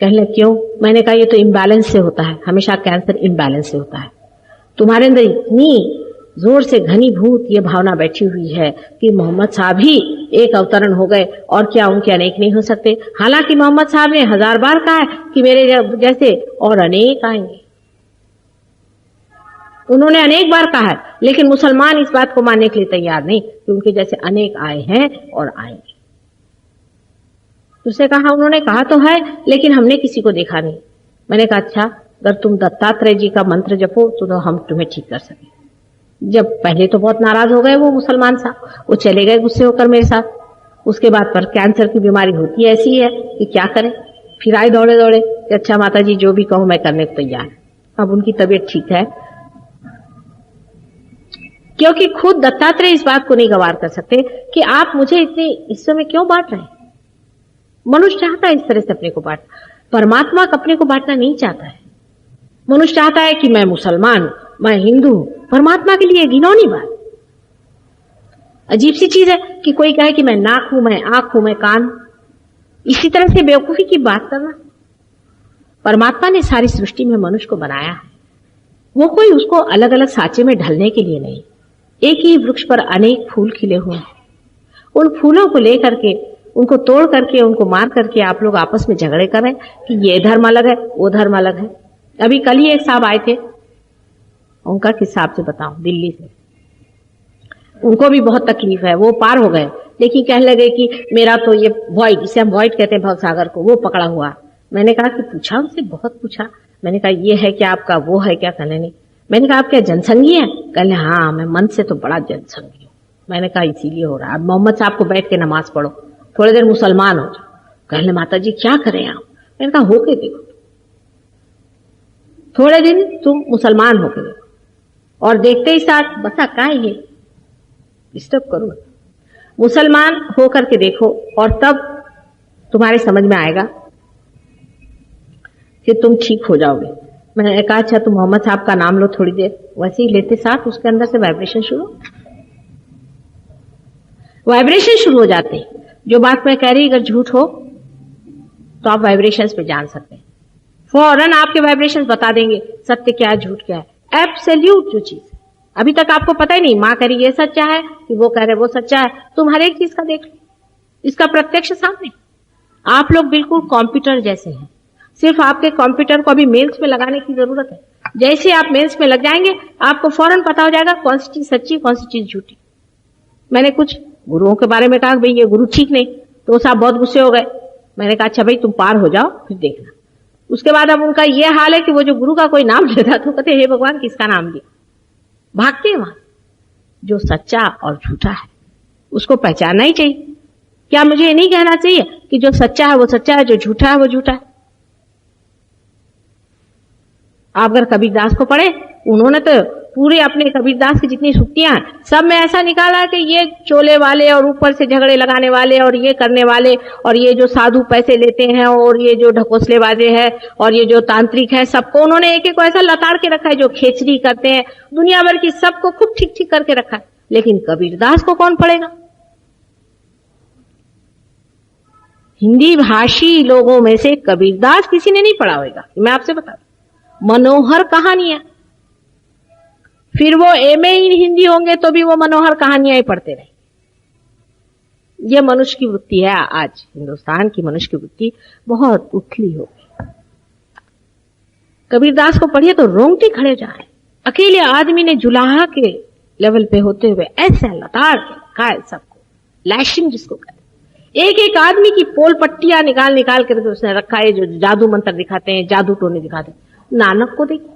कहने लगे क्यों? मैंने कहा ये तो इम्बैलेंस से होता है, हमेशा कैंसर इम्बैलेंस से होता है। तुम्हारे अंदर इतनी जोर से घनीभूत ये भावना बैठी हुई है कि मोहम्मद साहब ही एक अवतरण हो गए और क्या उनके अनेक नहीं हो सकते। हालांकि मोहम्मद साहब ने 1000 बार कहा है कि मेरे जैसे और अनेक आएंगे, उन्होंने अनेक बार कहा है, लेकिन मुसलमान इस बात को मानने के लिए तैयार नहीं कि उनके जैसे अनेक आए हैं और आएंगे। उससे कहा उन्होंने कहा तो है लेकिन हमने किसी को देखा नहीं। मैंने कहा अच्छा, अगर तुम दत्तात्रेय जी का मंत्र जपो तो हम तुम्हें ठीक कर सके। जब पहले तो बहुत नाराज हो गए वो मुसलमान साहब, वो चले गए गुस्से होकर मेरे साथ। उसके बाद पर कैंसर की बीमारी होती ऐसी है कि क्या करें। फिर आए दौड़े दौड़े कि अच्छा माता जी जो भी कहो मैं करने को तैयार। अब उनकी तबीयत ठीक है, क्योंकि खुद दत्तात्रेय इस बात को नहीं गवार कर सकते कि आप मुझे इतने हिस्सों में क्यों बांट रहे हैं। मनुष्य चाहता है इस तरह से अपने को बांट, परमात्मा अपने को बांटना नहीं चाहता है। मनुष्य चाहता है कि मैं मुसलमान, मैं हिंदू हूं। परमात्मा के लिए घिनौनी बात, अजीब सी चीज है कि कोई कहे कि मैं नाक हूं, मैं आंख हूं, मैं कान। इसी तरह से बेवकूफी की बात करना। परमात्मा ने सारी सृष्टि में मनुष्य को बनाया है, वो कोई उसको अलग अलग साँचे में ढलने के लिए नहीं। एक ही वृक्ष पर अनेक फूल खिले हुए हैं, उन फूलों को लेकर के, उनको तोड़ करके, उनको मार करके आप लोग आपस में झगड़े कर रहे हैं कि ये धर्म अलग है, वो धर्म अलग है। अभी कल ही एक साहब आए थे, उनका किस हिसाब से बताऊं, दिल्ली से। उनको भी बहुत तकलीफ है, वो पार हो गए, लेकिन कहने लगे कि मेरा तो ये वॉइड, जिसे हम वॉइड कहते हैं भवसागर को, वो पकड़ा हुआ। मैंने कहा कि पूछा उनसे, बहुत पूछा। मैंने कहा ये है क्या आपका, वो है क्या? कहने नहीं। मैंने कहा आप क्या जनसंघी है? कहने हाँ मैं मन से तो बड़ा जनसंघी हूं। मैंने कहा इसीलिए हो रहा है। मोहम्मद साहब को बैठ के नमाज पढ़ो, थोड़ी देर मुसलमान हो जाओ। कहने माता जी क्या करें आप? मैंने कहा होके देखो, थोड़े दिन तुम मुसलमान होके देखो, और देखते ही साथ बसा का ये डिस्टर्ब करो, मुसलमान होकर के देखो और तब तुम्हारे समझ में आएगा कि तुम ठीक हो जाओगे। मैंने कहा अच्छा तुम मोहम्मद साहब का नाम लो थोड़ी देर, वैसे ही लेते साथ उसके अंदर से वाइब्रेशन शुरू हो जाते हैं। जो बात मैं कह रही अगर झूठ हो तो आप वाइब्रेशंस पे जान सकते हैं, फौरन आपके वाइब्रेशंस बता देंगे सत्य क्या है झूठ क्या है। एब्सोल्यूट जो चीज अभी तक आपको पता ही नहीं, माँ कह रही ये सच्चा है कि वो कह रहे वो सच्चा है, तुम हर एक चीज का देख लो, इसका प्रत्यक्ष सामने। आप लोग बिल्कुल कंप्यूटर जैसे हैं, सिर्फ आपके कंप्यूटर को अभी मेल्स में लगाने की जरूरत है। जैसे आप मेल्स में लग जाएंगे आपको फौरन पता हो जाएगा कौन सी चीज सच्ची कौन सी चीज झूठी। मैंने कुछ गुरुओं के बारे में कहा भाई ये गुरु ठीक नहीं, तो साहब बहुत गुस्से हो गए। मैंने कहा अच्छा भाई तुम पार हो जाओ फिर देखना। उसके बाद अब उनका ये हाल है कि वो जो गुरु का कोई नाम लेता तो कहते हे भगवान किसका नाम लिया, भागते हैं वहां। जो सच्चा और झूठा है उसको पहचानना ही चाहिए। क्या मुझे ये नहीं कहना चाहिए कि जो सच्चा है वो सच्चा है, जो झूठा है वो झूठा है? आप अगर कबीरदास को पढ़े, उन्होंने तो पूरे अपने कबीरदास की जितनी सुक्तियां हैं सब में ऐसा निकाला कि ये चोले वाले और ऊपर से झगड़े लगाने वाले और ये करने वाले और ये जो साधु पैसे लेते हैं और ये जो ढकोसलेबाजे हैं और ये जो तांत्रिक है, सबको उन्होंने एक एक को ऐसा लताड़ के रखा है। जो खेचरी करते हैं दुनिया भर की, सबको खूब ठीक ठीक करके रखा है। लेकिन कबीरदास को कौन पढ़ेगा? हिंदी भाषी लोगों में से कबीरदास किसी ने नहीं पढ़ा होगा, मैं आपसे बता दूं। मनोहर कहानियां, फिर वो एमए इन हिंदी होंगे तो भी वो मनोहर कहानियां ही पढ़ते रहे। ये मनुष्य की वृत्ति है। आज हिंदुस्तान की मनुष्य की वृत्ति बहुत उथली हो गई। कबीरदास को पढ़िए तो रोंगटे खड़े जाए। अकेले आदमी ने जुलाहा के लेवल पे होते हुए ऐसे लताड़ के रखा है सबको, लैशिंग जिसको कहते। एक एक आदमी की पोल पट्टियां निकाल निकाल कर उसने रखा है, जो जादू मंत्र दिखाते हैं, जादू टोने दिखाते हैं। नानक को देखिए,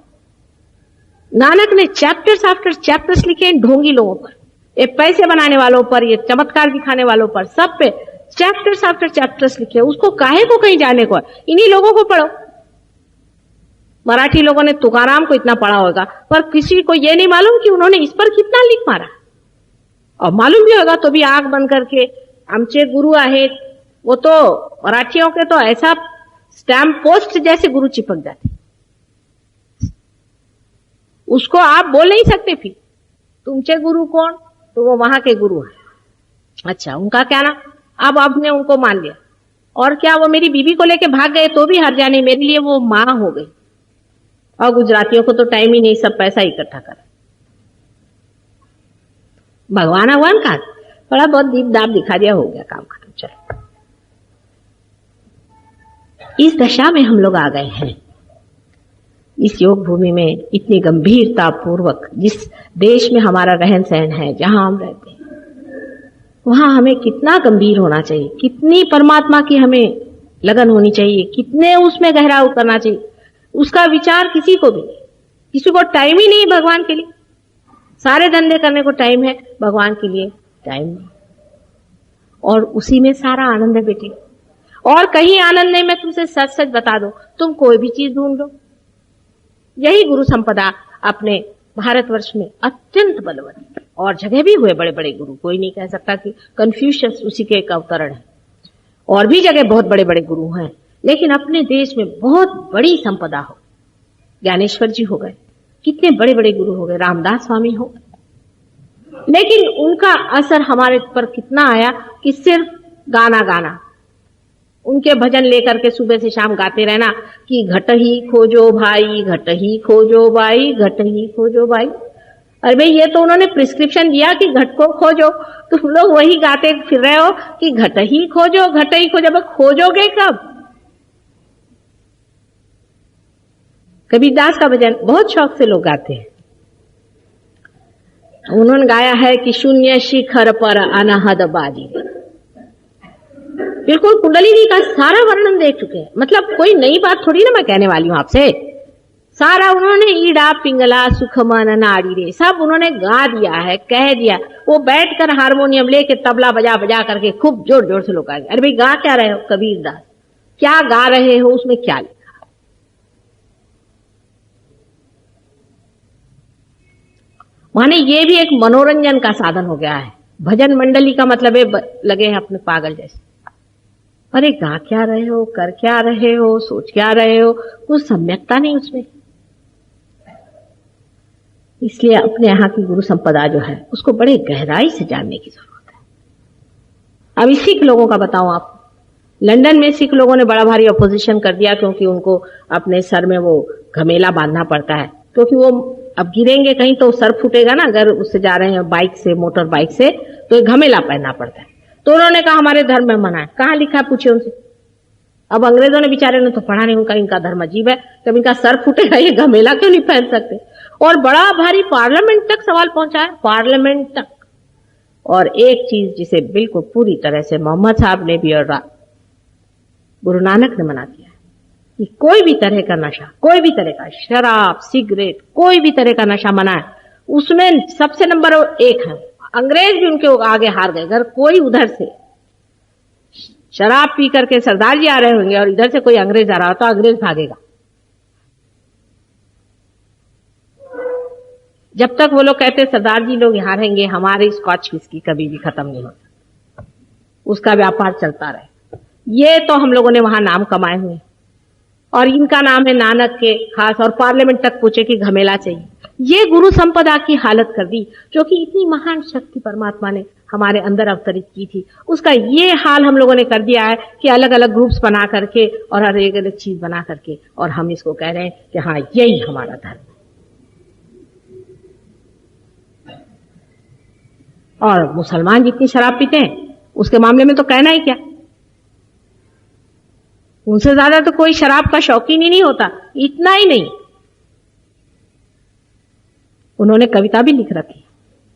नानक ने चैप्टर्स आफ्टर चैप्टर्स लिखे ढोंगी लोगों पर, ये पैसे बनाने वालों पर, ये चमत्कार दिखाने वालों पर, सब पे चैप्टर्स आफ्टर चैप्टर्स लिखे, उसको काहे को कहीं जाने को है? इन्हीं लोगों को पढ़ो। मराठी लोगों ने तुकाराम को इतना पढ़ा होगा, पर किसी को यह नहीं मालूम कि उन्होंने इस पर कितना लिख मारा। और मालूम भी होगा तो भी आंख बंद करके आमचे गुरु आहेत, वो तो मराठियों के तो ऐसा स्टैम्प पोस्ट जैसे गुरु चिपक जाते, उसको आप बोल नहीं सकते। फिर तुमचे गुरु कौन? तो वो वहां के गुरु हैं। अच्छा, उनका क्या नाम? अब आपने उनको मान लिया। और क्या वो मेरी बीबी को लेके भाग गए तो भी हर जाने, मेरे लिए वो मां हो गई। और गुजरातियों को तो टाइम ही नहीं, सब पैसा इकट्ठा कर। भगवान का थोड़ा बहुत दीप दाप दिखा दिया, हो गया काम खत्म। चलो, इस दशा में हम लोग आ गए हैं। इस योग भूमि में इतनी गंभीरता पूर्वक जिस देश में हमारा रहन सहन है, जहां हम रहते हैं, वहां हमें कितना गंभीर होना चाहिए, कितनी परमात्मा की हमें लगन होनी चाहिए, कितने उसमें गहरा उतरना चाहिए, उसका विचार किसी को भी नहीं। किसी को टाइम ही नहीं भगवान के लिए। सारे धंधे करने को टाइम है, भगवान के लिए टाइम नहीं। और उसी में सारा आनंद है बेटी। और कहीं आनंद नहीं। मैं तुमसे सच सच बता दो, तुम कोई भी चीज ढूंढ लो, यही गुरु संपदा अपने भारतवर्ष में अत्यंत बलवती है। और जगह भी हुए बड़े बड़े गुरु, कोई नहीं कह सकता कि कन्फ्यूशियस उसी के एक अवतरण है। और भी जगह बहुत बड़े बड़े गुरु हैं, लेकिन अपने देश में बहुत बड़ी संपदा हो। ज्ञानेश्वर जी हो गए, कितने बड़े बड़े गुरु हो गए, रामदास स्वामी हो गए, लेकिन उनका असर हमारे पर कितना आया कि सिर्फ गाना गाना, उनके भजन लेकर के सुबह से शाम गाते रहना कि घट ही खोजो भाई, घट ही खोजो भाई, घट ही खोजो भाई। अरे भाई, ये तो उन्होंने प्रिस्क्रिप्शन दिया कि घट को खोजो, तुम लोग वही गाते फिर रहे हो कि घट ही खोजो, घट ही खोजो। अब खोजोगे कब? कबीरदास का भजन बहुत शौक से लोग गाते हैं। उन्होंने गाया है कि शून्य शिखर पर अनहद बाजी। बिल्कुल कुंडलिनी का सारा वर्णन देख चुके हैं। मतलब कोई नई बात थोड़ी ना मैं कहने वाली हूं आपसे। सारा उन्होंने ईड़ा पिंगला सुखमन नाड़ी रे सब उन्होंने गा दिया है, कह दिया। वो बैठकर हारमोनियम लेके तबला बजा बजा करके खूब जोर जोर से लोग गा। अरे भाई, गा क्या रहे हो? कबीरदास क्या गा रहे हो? उसमें क्या लिखा? माने ये भी एक मनोरंजन का साधन हो गया है। भजन मंडली का मतलब है लगे हैं अपने पागल जैसे। अरे गा क्या रहे हो, कर क्या रहे हो, सोच क्या रहे हो, कुछ सम्यकता नहीं उसमें। इसलिए अपने यहाँ की गुरु संपदा जो है उसको बड़े गहराई से जानने की जरूरत है। अब सिख लोगों का बताऊं आप, लंदन में सिख लोगों ने बड़ा भारी अपोजिशन कर दिया, क्योंकि उनको अपने सर में वो घमेला बांधना पड़ता है, क्योंकि वो अब गिरेंगे कहीं तो सर फूटेगा ना, अगर उससे जा रहे हैं बाइक से, मोटर बाइक से, तो एक घमेला पहनना पड़ता है। तो उन्होंने कहा हमारे धर्म में मना है। कहाँ लिखा है? पूछे उनसे। अब अंग्रेजों ने बेचारे ने तो पढ़ा नहीं, उनका इनका धर्म अजीब है, जब इनका सर फूटेगा ये घमेला क्यों नहीं पहन सकते? और बड़ा भारी पार्लियामेंट तक सवाल पहुंचा है, पार्लियामेंट तक। और एक चीज जिसे बिल्कुल पूरी तरह से मोहम्मद साहब ने भी और गुरु नानक ने मना किया कि कोई भी तरह का नशा, कोई भी तरह का शराब, सिगरेट, कोई भी तरह का नशा मना है। उसमें सबसे नंबर 1 है। अंग्रेज भी उनके आगे हार गए। अगर कोई उधर से शराब पी करके सरदार जी आ रहे होंगे और इधर से कोई अंग्रेज आ रहा हो तो अंग्रेज भागेगा। जब तक वो लोग कहते सरदार जी लोग यहां रहेंगे, हमारे स्कॉच विस्की कभी भी खत्म नहीं होता, उसका व्यापार चलता रहे। ये तो हम लोगों ने वहां नाम कमाए हुए, और इनका नाम है नानक के खास, और पार्लियामेंट तक पूछे कि घमेला चाहिए। ये गुरु संपदा की हालत कर दी, जो कि इतनी महान शक्ति परमात्मा ने हमारे अंदर अवतरित की थी, उसका ये हाल हम लोगों ने कर दिया है कि अलग अलग ग्रुप्स बना करके और हर एक अलग चीज बना करके, और हम इसको कह रहे हैं कि हाँ यही हमारा धर्म है। और मुसलमान जितनी शराब पीते हैं उसके मामले में तो कहना ही क्या, उनसे ज्यादा तो कोई शराब का शौकीन ही नहीं होता। इतना ही नहीं, उन्होंने कविता भी लिख रखी,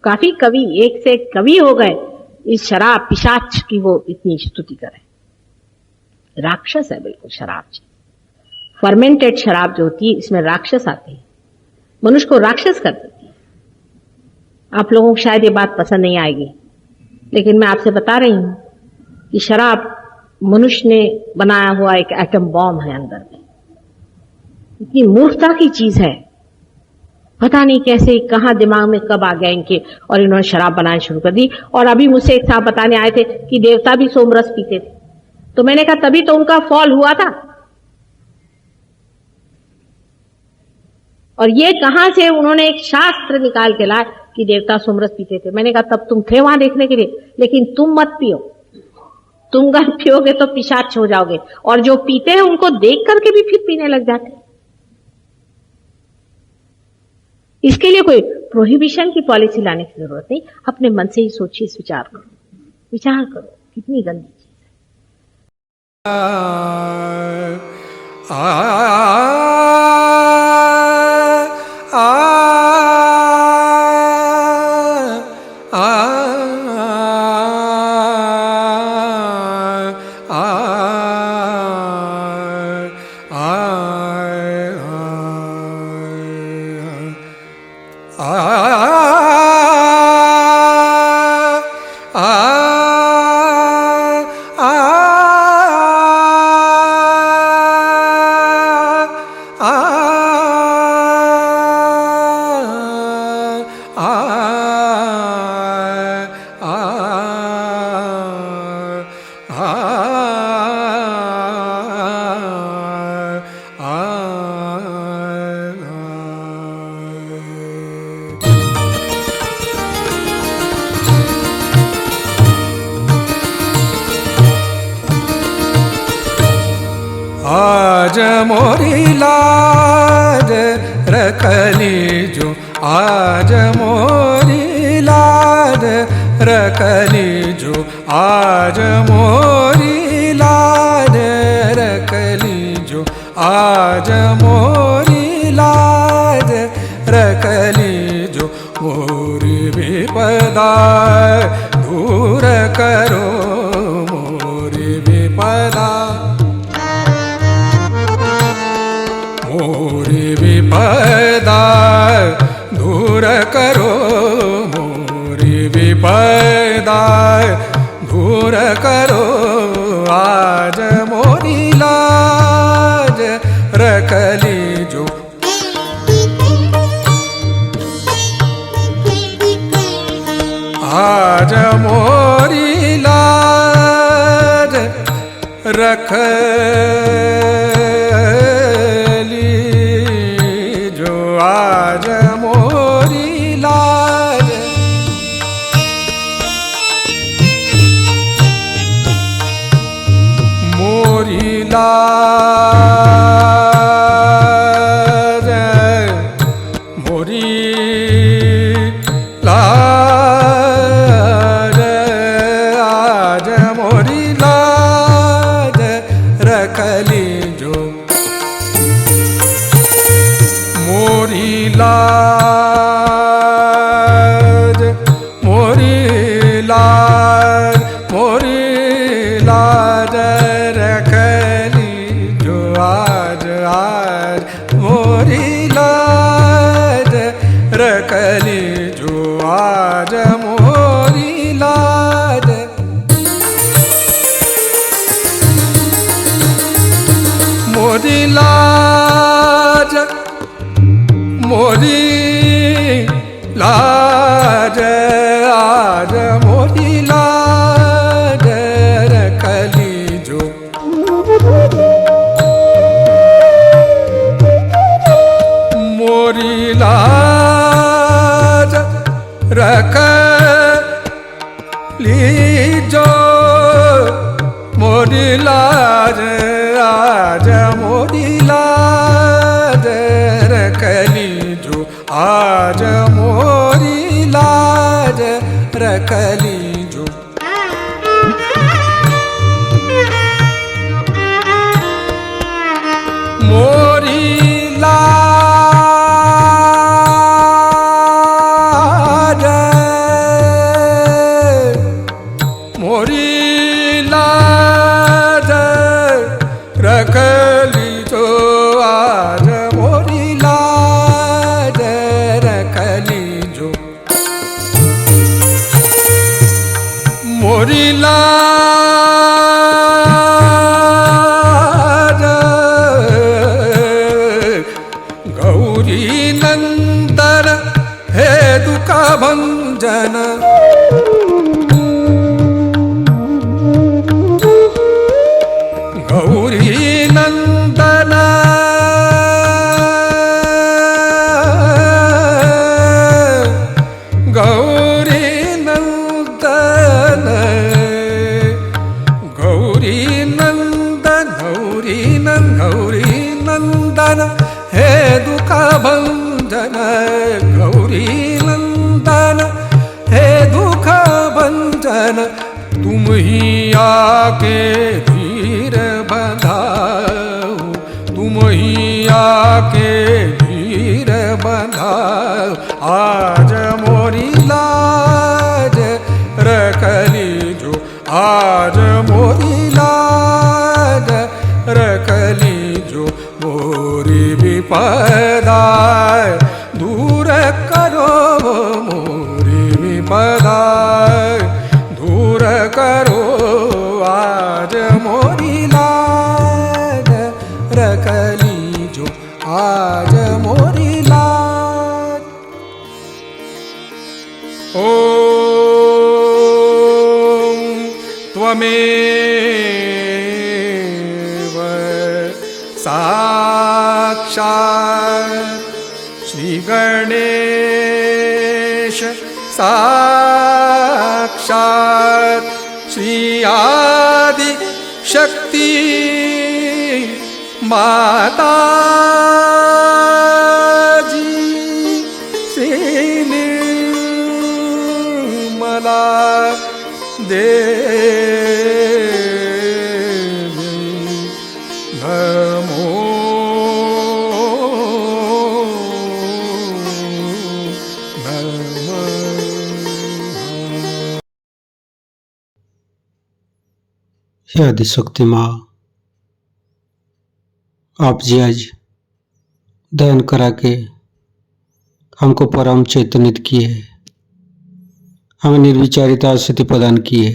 काफी कवि, एक से एक कवि हो गए इस शराब पिशाच की वो इतनी स्तुति करें। राक्षस है बिल्कुल शराब जी, फर्मेंटेड शराब जो होती है इसमें राक्षस आते हैं, मनुष्य को राक्षस कर देती है। आप लोगों को शायद ये बात पसंद नहीं आएगी, लेकिन मैं आपसे बता रही हूं कि शराब मनुष्य ने बनाया हुआ एक एटम बॉम्ब है अंदर में। इतनी मूर्खता की चीज है, पता नहीं कैसे कहां दिमाग में कब आ गया इनके, और इन्होंने शराब बनानी शुरू कर दी। और अभी मुझसे एक साहब बताने आए थे कि देवता भी सोमरस पीते थे, तो मैंने कहा तभी तो उनका फॉल हुआ था। और ये कहां से उन्होंने एक शास्त्र निकाल के लाए कि देवता सोमरस पीते थे। मैंने कहा तब तुम थे वहां देखने के लिए, लेकिन तुम मत पियो, तुम अगर पियोगे तो पिशाच हो जाओगे। और जो पीते हैं उनको देख करके भी फिर पीने लग जाते हैं। इसके लिए कोई प्रोहिबिशन की पॉलिसी लाने की जरूरत नहीं, अपने मन से ही सोचिए, विचार करो, विचार करो कितनी गंदी चीज आज मोरी लाज रखली जो, आज मोरी लाज रखली जो, आज मोरी लाज रखली जो, आज मोरी लाज रखली जो। मोरी विपदा दूर करो, मोरी विपदा, मोरी विपदा दूर करो, मोरी विपदा दूर करो। आज मोरी लाज रखली जो, आज मोरी लाज रखली जो, आज मोरी लाज। मोरी लाज, मोरी लाज, आज मोरी लाज रखली जो। मोरी लाज, मोरी लाज, मोरी लाज रखली जो, आज आज मोरी लाज रखली जो, आज मोरी लाज। मोरी लाज, मोरी लाज, आज मोरी लाज रखली जो। मोरी लाज रखली जो, मोरी लाज, आज मोरी लाज रखली जो, आज मोरी लाज रखली जो। मोरी लाज, मोरी लाज रखली जो, आज मोरी लाज रखली जो। भंजन गौरी नंदन गौरी नंदन गौरी नंदन गौरी नंदन हे दुख भंजन गौरी नंदन हे दुख भंजन तुम ही आके धीर बंधाओ तुम ही आके धीर बंधाओ आज मोरी लाज रखली जो आज मोरी लाज रखली जो मोरी विपदा दूर करो मोरी विपदा दूर करो आज मोरी लाज रखली जो आज मोरी लाज ओम त्वमेव साक्षात् श्री गणेश साक्षात् श्री आदि शक्ति माता जी श्री निर्मला देवी नमो हे आदिशक्ति माँ, आप जी आज दयन करा के हमको परम चैतन्यत किए, हमें निर्विचारिता स्थिति प्रदान की है।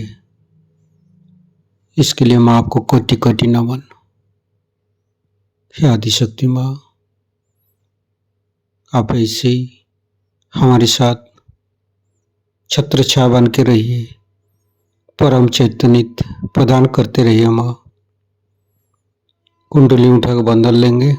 इसके लिए माँ आपको कोटि कोटि नमन। हे आदिशक्ति माँ, आप ऐसे ही हमारे साथ छत्र छाया बन के रहिए, परम चैतन्यत प्रदान करते रहिए। माँ कुंडली उठा के बंधन लेंगे।